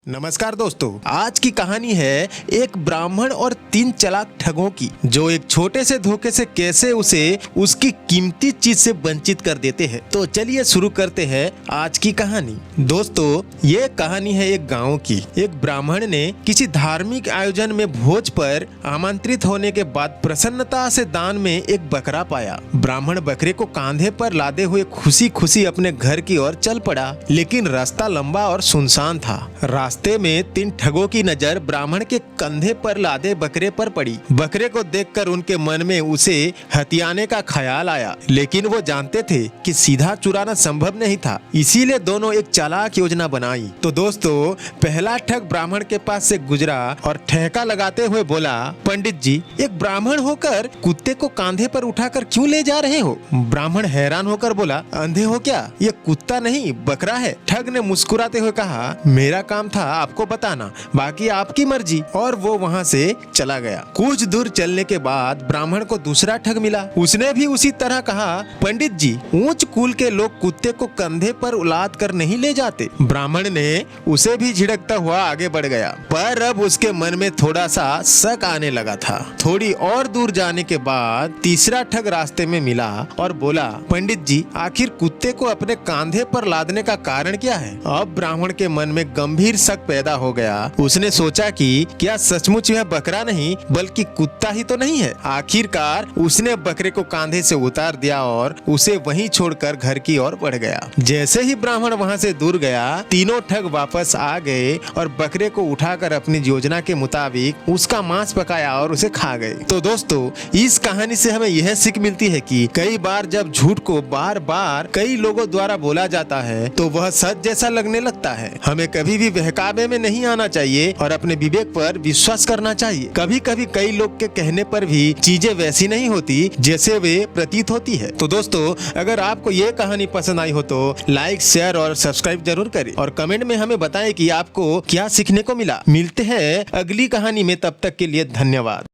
नमस्कार दोस्तों, आज की कहानी है एक ब्राह्मण और 3 चालाक ठगों की, जो एक छोटे से धोखे से कैसे उसे उसकी कीमती चीज से वंचित कर देते हैं। तो चलिए शुरू करते हैं आज की कहानी। दोस्तों, ये कहानी है एक गांव की। एक ब्राह्मण ने किसी धार्मिक आयोजन में भोज पर आमंत्रित होने के बाद प्रसन्नता से दान में एक बकरा पाया। ब्राह्मण बकरे को कांधे पर लादे हुए खुशी खुशी अपने घर की ओर चल पड़ा, लेकिन रास्ता लंबा और सुनसान था। रास्ते में 3 ठगों की नजर ब्राह्मण के कंधे पर लादे बकरे पर पड़ी। बकरे को देखकर उनके मन में उसे हथियाने का ख्याल आया, लेकिन वो जानते थे कि सीधा चुराना संभव नहीं था, इसीलिए दोनों एक चालाक योजना बनाई। तो दोस्तों, पहला ठग ब्राह्मण के पास से गुजरा और ठहका लगाते हुए बोला, पंडित जी, एक ब्राह्मण होकर कुत्ते को कांधे पर उठाकर क्यों ले जा रहे हो? ब्राह्मण हैरान होकर बोला, अंधे हो क्या? ये कुत्ता नहीं बकरा है। ठग ने मुस्कुराते हुए कहा, मेरा काम था आपको बताना, बाकी आपकी मर्जी। और वो वहाँ से चला गया। कुछ दूर चलने के बाद ब्राह्मण को दूसरा ठग मिला। उसने भी उसी तरह कहा, पंडित जी, ऊंच कुल के लोग कुत्ते को कंधे पर उलाद कर नहीं ले जाते। ब्राह्मण ने उसे भी झिड़कता हुआ आगे बढ़ गया, पर अब उसके मन में थोड़ा सा शक आने लगा था। थोड़ी और दूर जाने के बाद तीसरा ठग रास्ते में मिला और बोला, पंडित जी, आखिर कुत्ते को अपने कांधे पर लादने का कारण क्या है? अब ब्राह्मण के मन में गंभीर शक पैदा हो गया। उसने सोचा कि क्या सचमुच यह बकरा नहीं बल्कि कुत्ता ही तो नहीं है। आखिरकार उसने बकरे को कांधे से उतार दिया और उसे वहीं छोड़कर घर की ओर बढ़ गया। जैसे ही ब्राह्मण वहां से दूर गया, तीनों ठग वापस आ गए और बकरे को उठाकर अपनी योजना के मुताबिक उसका मांस पकाया और उसे खा गए। तो दोस्तों, इस कहानी से हमें यह सीख मिलती है कि कई बार जब झूठ को बार बार कई लोगों द्वारा बोला जाता है तो वह सच जैसा लगने लगता है। हमें कभी भी बहकावे में नहीं आना चाहिए और अपने विवेक पर विश्वास करना चाहिए। कभी कभी कई लोग के कहने पर भी चीजें वैसी नहीं होती जैसे वे प्रतीत होती है। तो दोस्तों, अगर आपको ये कहानी पसंद आई हो तो लाइक, शेयर और सब्सक्राइब जरूर करें और कमेंट में हमें बताएं कि आपको क्या सीखने को मिला। मिलते हैं अगली कहानी में, तब तक के लिए धन्यवाद।